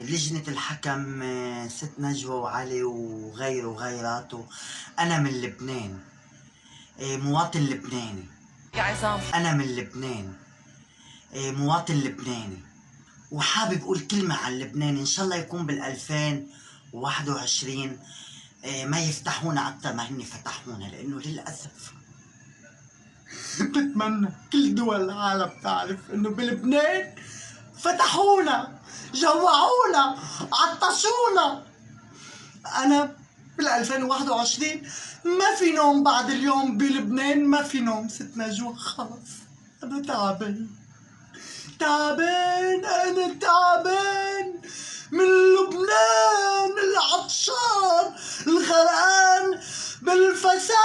لجنة الحكم ست نجوى وعلي وغيره وغيراته. أنا من لبنان، مواطن لبناني. يا عصام أنا من لبنان، مواطن لبناني، وحابب أقول كلمة عن لبنان. إن شاء الله يكون بال2021 ما يفتحونا أكتر ما هن فتحونا، لأنه للأسف بتمنى كل دول العالم تعرف إنه بلبنان فتحونا، جوعونا، عطشونا. أنا بال2021 ما في نوم بعد اليوم بلبنان، ما في نوم ست نجوى، خلص أنا تعبان تعبان، أنا تعبان من لبنان العطشان الغرقان بالفساد.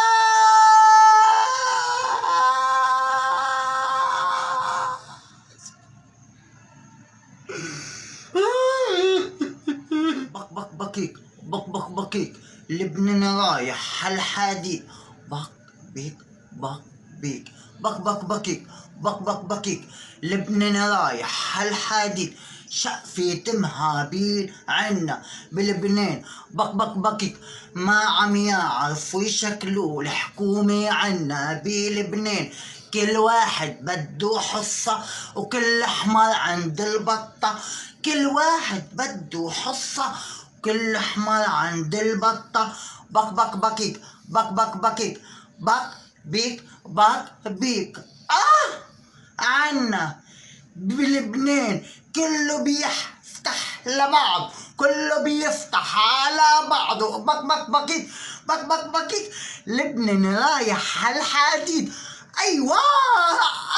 بك بك بكيك، بك بك بكيك، لبنان رايح هالحديد. بك بيك بك بيك، بك بك بكيك، بك بك بكيك، لبنان رايح هالحديد. شقفة مهابيل عنا بلبنان. بك بك بكيك، ما عم يعرفوا يشكلوا الحكومة عنا بلبنان. كل واحد بده حصة وكل حمار عند البطة. كل واحد بده حصة وكل حمار عند البطة. بك بك بكيك، بك بك بكيك، بك بيك بك بيك. عنا بلبنان كله بيفتح لبعض، كله بيفتح على بعضه. بك بك بكيك، بك بك بكيك، لبنان رايح هالحديد. ايوه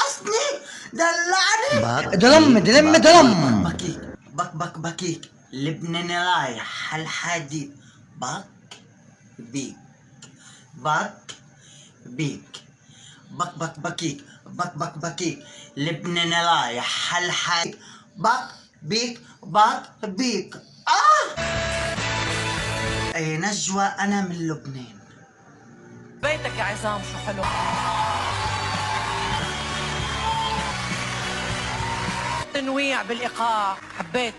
اسني دلعني درم درم درم. بكيك بك بك بكيك، لبنان رايح هالحديد. بك بيك بك بيك، بك بك بكيك، بك بك بكيك، لبنان رايح هالحديد. بك بيك بك بيك. اي نجوى، انا من لبنان. بيتك يا عصام شو حلو. تنويع بالإيقاع، حبيت.